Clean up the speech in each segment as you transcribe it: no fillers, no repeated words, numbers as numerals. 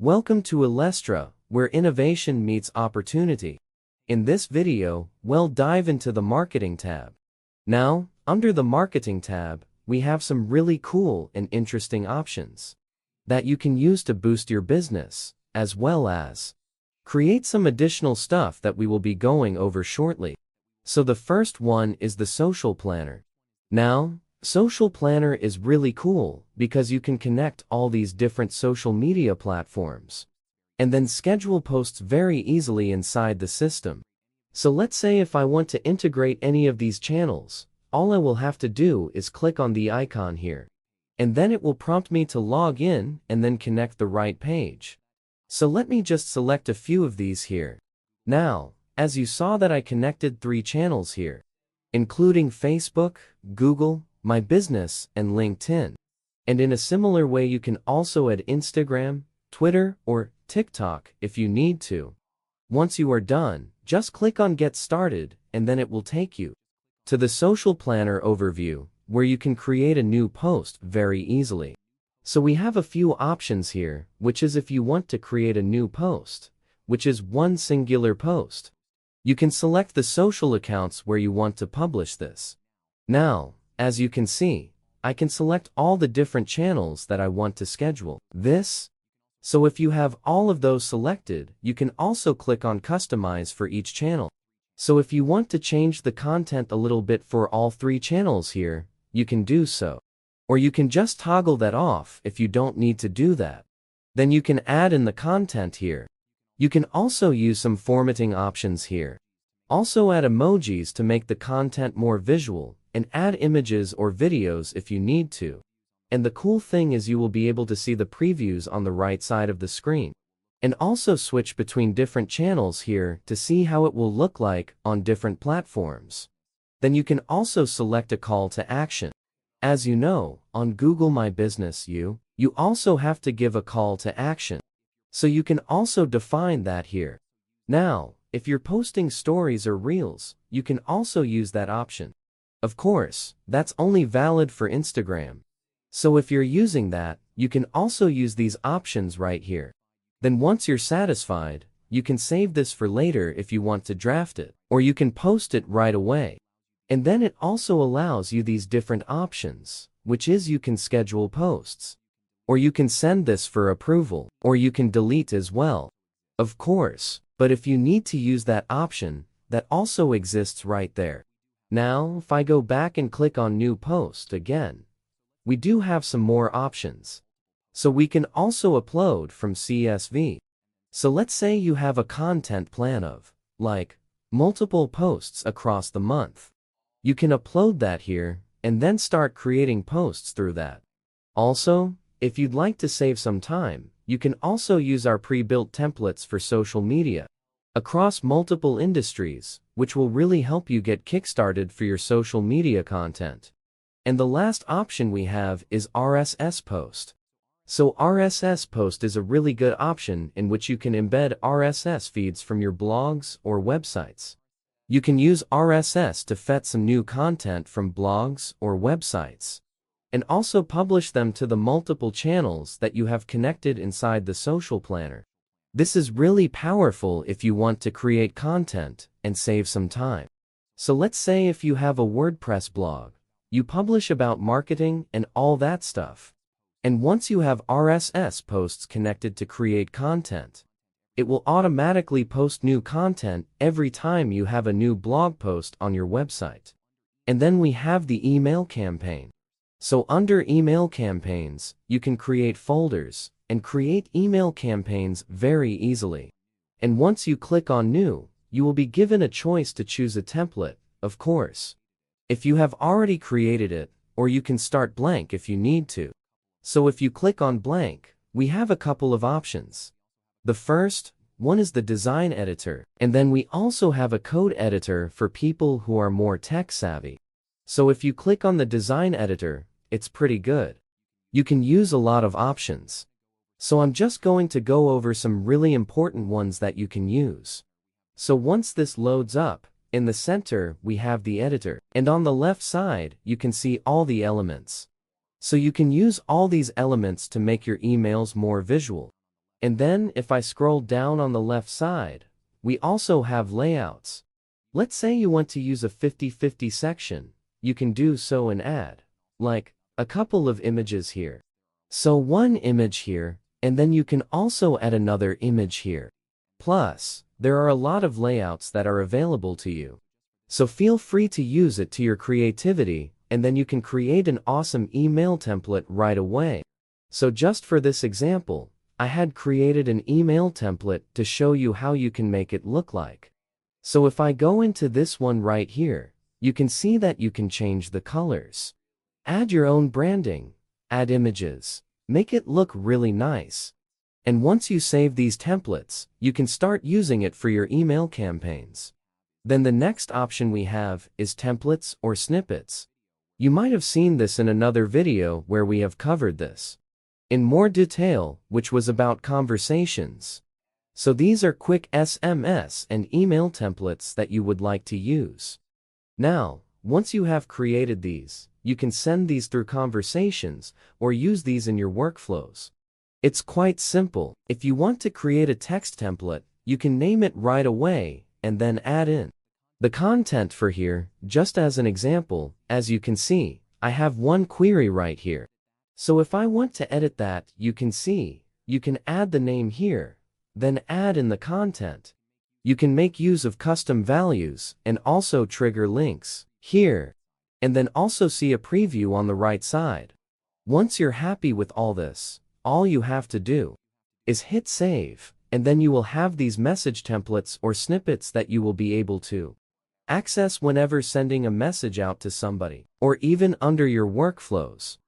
Welcome to Ilestra, where innovation meets opportunity. In this video, we'll dive into the Marketing tab. Now, under the Marketing tab, we have some really cool and interesting options that you can use to boost your business, as well as create some additional stuff that we will be going over shortly. So the first one is the Social Planner. Now, Social Planner is really cool because you can connect all these different social media platforms and then schedule posts very easily inside the system. So let's say if I want to integrate any of these channels, all I will have to do is click on the icon here, and then it will prompt me to log in and then connect the right page. So let me just select a few of these here. Now, as you saw that I connected 3 channels here, including Facebook, Google, My Business, and LinkedIn. And in a similar way you can also add Instagram, Twitter, or TikTok if you need to. Once you are done, just click on Get Started, and then it will take you to the Social Planner overview, where you can create a new post very easily. So we have a few options here, which is if you want to create a new post, which is one singular post. You can select the social accounts where you want to publish this. Now, as you can see, I can select all the different channels that I want to schedule this. So if you have all of those selected, you can also click on Customize for each channel. So if you want to change the content a little bit for all 3 channels here, you can do so. Or you can just toggle that off if you don't need to do that. Then you can add in the content here. You can also use some formatting options here. Also add emojis to make the content more visual, and add images or videos if you need to. And the cool thing is you will be able to see the previews on the right side of the screen. And also switch between different channels here to see how it will look like on different platforms. Then you can also select a call to action. As you know, on Google My Business you also have to give a call to action. So you can also define that here. Now, if you're posting stories or reels, you can also use that option. Of course, that's only valid for Instagram. So if you're using that, you can also use these options right here. Then once you're satisfied, you can save this for later if you want to draft it, or you can post it right away. And then it also allows you these different options, which is you can schedule posts, or you can send this for approval, or you can delete as well. Of course, but if you need to use that option, that also exists right there. Now, if I go back and click on New Post again, we do have some more options. So we can also upload from CSV. So let's say you have a content plan of, like, multiple posts across the month. You can upload that here, and then start creating posts through that. Also, if you'd like to save some time, you can also use our pre-built templates for social media across multiple industries, which will really help you get kickstarted for your social media content. And the last option we have is RSS Post. So RSS Post is a really good option in which you can embed RSS feeds from your blogs or websites. You can use RSS to fetch some new content from blogs or websites, and also publish them to the multiple channels that you have connected inside the Social Planner. This is really powerful if you want to create content and save some time. So let's say if you have a WordPress blog, you publish about marketing and all that stuff. And once you have RSS posts connected to create content, it will automatically post new content every time you have a new blog post on your website. And then we have the email campaign. So under email campaigns, you can create folders and create email campaigns very easily. And once you click on New, you will be given a choice to choose a template, of course, if you have already created it, or you can start blank if you need to. So if you click on blank, we have a couple of options. The first one is the design editor, and then we also have a code editor for people who are more tech savvy. So if you click on the design editor, it's pretty good. You can use a lot of options. So I'm just going to go over some really important ones that you can use. So once this loads up, in the center we have the editor, and on the left side you can see all the elements. So you can use all these elements to make your emails more visual. And then if I scroll down on the left side, we also have layouts. Let's say you want to use a 50-50 section, you can do so and add, like, a couple of images here. So one image here, and then you can also add another image here. Plus, there are a lot of layouts that are available to you. So feel free to use it to your creativity, and then you can create an awesome email template right away. So just for this example, I had created an email template to show you how you can make it look like. So if I go into this one right here, you can see that you can change the colors. Add your own branding, add images, make it look really nice. And once you save these templates, you can start using it for your email campaigns. Then the next option we have is templates or snippets. You might have seen this in another video where we have covered this in more detail, which was about conversations. So these are quick SMS and email templates that you would like to use. Now, once you have created these, you can send these through conversations or use these in your workflows. It's quite simple. If you want to create a text template, you can name it right away and then add in the content for here. Just as an example, as you can see, I have one query right here. So if I want to edit that, you can see, you can add the name here, then add in the content. You can make use of custom values and also trigger links here, and then also see a preview on the right side. Once you're happy with all this, all you have to do is hit save, and then you will have these message templates or snippets that you will be able to access whenever sending a message out to somebody, or even under your workflows.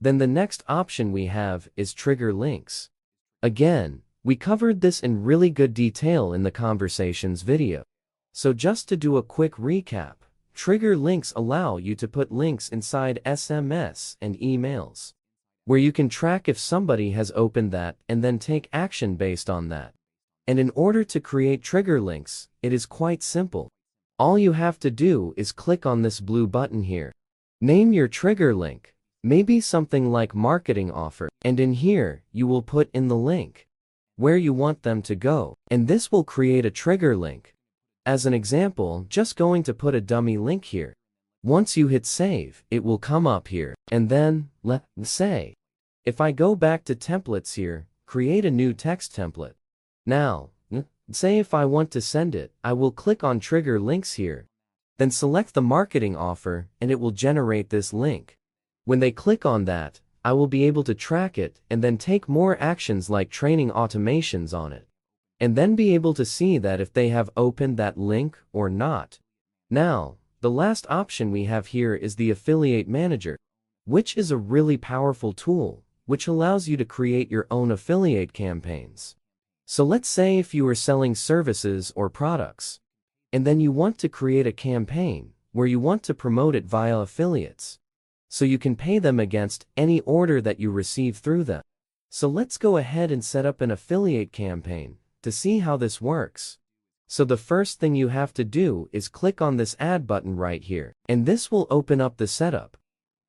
Then the next option we have is trigger links. Again, we covered this in really good detail in the conversations video. So just to do a quick recap, trigger links allow you to put links inside SMS and emails, where you can track if somebody has opened that and then take action based on that. And in order to create trigger links, it is quite simple. All you have to do is click on this blue button here. Name your trigger link, maybe something like marketing offer, and in here, you will put in the link where you want them to go, and this will create a trigger link. As an example, just going to put a dummy link here. Once you hit save, it will come up here, and then, let's say, if I go back to templates here, create a new text template. Now, say if I want to send it, I will click on trigger links here, then select the marketing offer, and it will generate this link. When they click on that, I will be able to track it and then take more actions like training automations on it, and then be able to see that if they have opened that link or not. Now, the last option we have here is the Affiliate Manager, which is a really powerful tool, which allows you to create your own affiliate campaigns. So let's say if you are selling services or products, and then you want to create a campaign where you want to promote it via affiliates, so you can pay them against any order that you receive through them. So let's go ahead and set up an affiliate campaign to see how this works. So the first thing you have to do is click on this add button right here, and this will open up the setup.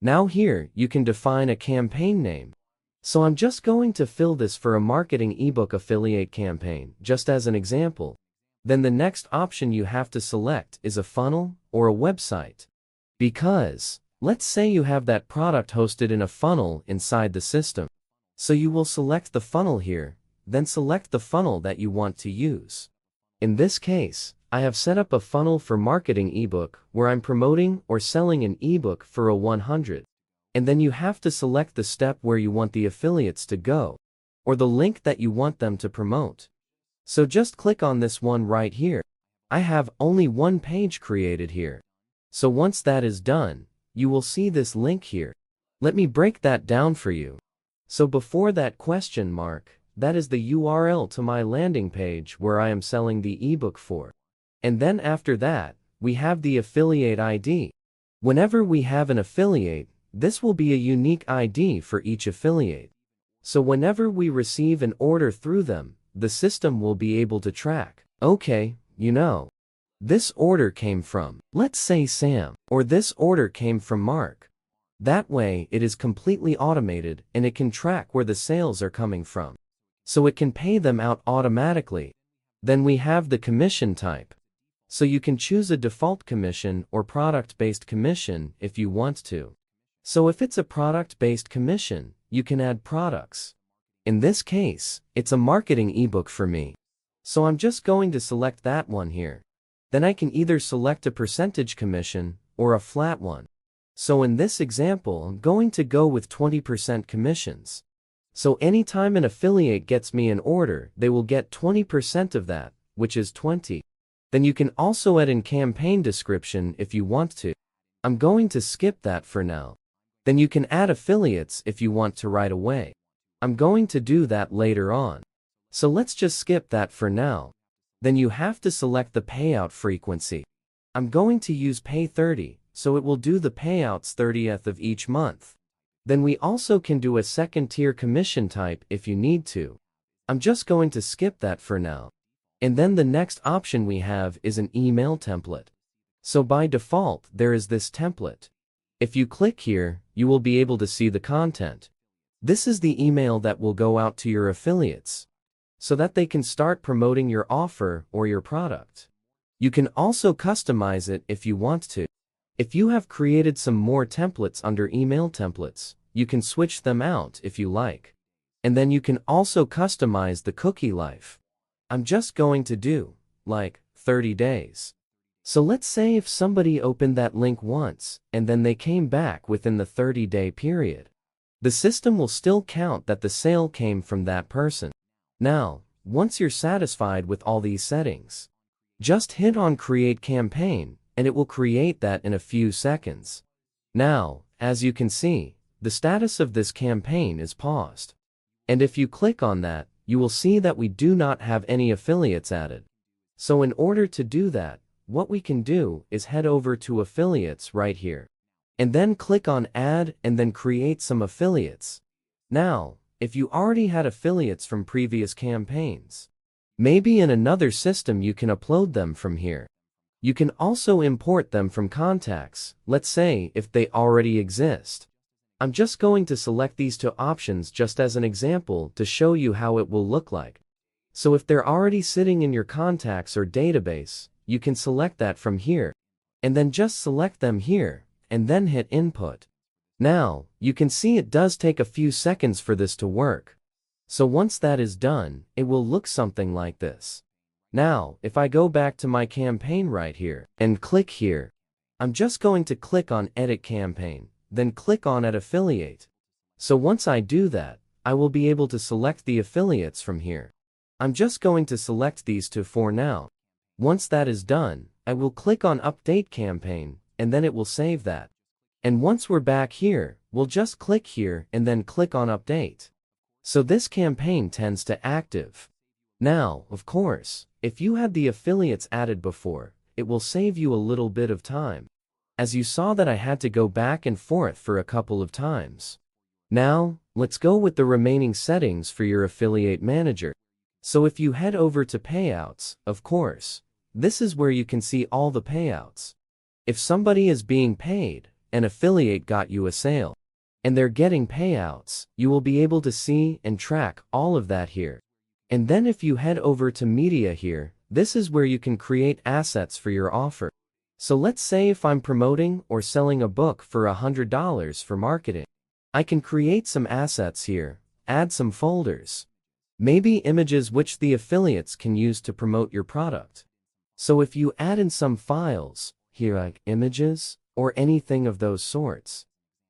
Now here, you can define a campaign name. So I'm just going to fill this for a marketing ebook affiliate campaign, just as an example. Then the next option you have to select is a funnel or a website. Because, let's say you have that product hosted in a funnel inside the system. So you will select the funnel here, then select the funnel that you want to use. In this case, I have set up a funnel for marketing ebook where I'm promoting or selling an ebook for a 100. And then you have to select the step where you want the affiliates to go, or the link that you want them to promote. So just click on this one right here. I have only one page created here. So once that is done, you will see this link here. Let me break that down for you. So before that question mark, that is the URL to my landing page where I am selling the ebook for. And then after that, we have the affiliate ID. Whenever we have an affiliate, this will be a unique ID for each affiliate. So whenever we receive an order through them, the system will be able to track, okay, this order came from, let's say Sam, or this order came from Mark. That way, it is completely automated and it can track where the sales are coming from. so it can pay them out automatically. Then we have the commission type. So you can choose a default commission or product-based commission if you want to. So if it's a product-based commission, you can add products. In this case, it's a marketing ebook for me. So I'm just going to select that one here. Then I can either select a percentage commission or a flat one. So in this example, I'm going to go with 20% commissions. So anytime an affiliate gets me an order, they will get 20% of that, which is 20. Then you can also add in campaign description if you want to. I'm going to skip that for now. Then you can add affiliates if you want to right away. I'm going to do that later on. So let's just skip that for now. Then you have to select the payout frequency. I'm going to use Pay 30, so it will do the payouts 30th of each month. Then we also can do a second tier commission type if you need to. I'm just going to skip that for now. And then the next option we have is an email template. So by default, there is this template. If you click here, you will be able to see the content. This is the email that will go out to your affiliates, so that they can start promoting your offer or your product. You can also customize it if you want to. If you have created some more templates under email templates, you can switch them out if you like. And then you can also customize the cookie life. I'm just going to do, like, 30 days. So let's say if somebody opened that link once, and then they came back within the 30-day period. The system will still count that the sale came from that person. Now, once you're satisfied with all these settings, just hit on Create Campaign, and it will create that in a few seconds. Now, as you can see, the status of this campaign is paused. And if you click on that, you will see that we do not have any affiliates added. So in order to do that, what we can do is head over to Affiliates right here. And then click on Add and then create some affiliates. Now, if you already had affiliates from previous campaigns, maybe in another system you can upload them from here. You can also import them from contacts, let's say if they already exist. I'm just going to select these two options just as an example to show you how it will look like. So if they're already sitting in your contacts or database, you can select that from here, and then just select them here, and then hit Input. Now, you can see it does take a few seconds for this to work. So once that is done, it will look something like this. Now, if I go back to my campaign right here, and click here, I'm just going to click on Edit Campaign, then click on Add Affiliate. So once I do that, I will be able to select the affiliates from here. I'm just going to select these two for now. Once that is done, I will click on Update Campaign, and then it will save that. And once we're back here, we'll just click here and then click on Update. So this campaign tends to active. Now, of course, if you had the affiliates added before, it will save you a little bit of time. As you saw that I had to go back and forth for a couple of times. Now, let's go with the remaining settings for your affiliate manager. So if you head over to Payouts, of course, this is where you can see all the payouts. If somebody is being paid, an affiliate got you a sale, and they're getting payouts, you will be able to see and track all of that here. And then if you head over to Media here, this is where you can create assets for your offer. So let's say if I'm promoting or selling a book for $100 for marketing, I can create some assets here, add some folders, maybe images which the affiliates can use to promote your product. So if you add in some files, here like images, or anything of those sorts,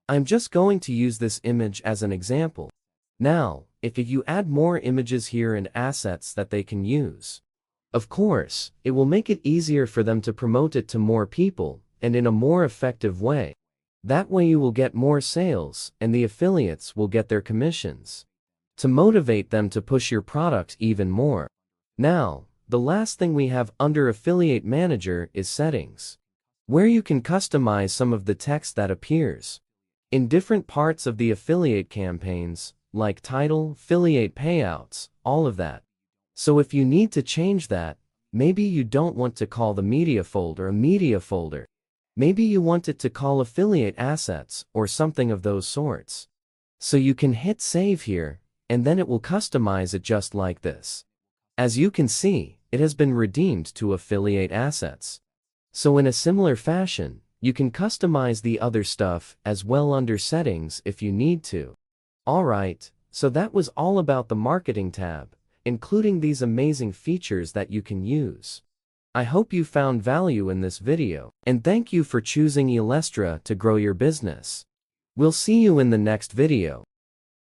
I'm just going to use this image as an example. Now, if you add more images here and assets that they can use, of course, it will make it easier for them to promote it to more people, and in a more effective way. That way you will get more sales, and the affiliates will get their commissions, to motivate them to push your product even more. Now, the last thing we have under Affiliate Manager is Settings, where you can customize some of the text that appears in different parts of the affiliate campaigns, like title, affiliate payouts, all of that. So if you need to change that, maybe you don't want to call the media folder a media folder. Maybe you want it to call affiliate assets or something of those sorts. So you can hit save here, and then it will customize it just like this. As you can see, it has been redeemed to affiliate assets. So in a similar fashion, you can customize the other stuff as well under settings if you need to. Alright, so that was all about the marketing tab, including these amazing features that you can use. I hope you found value in this video, and thank you for choosing Elestra to grow your business. We'll see you in the next video.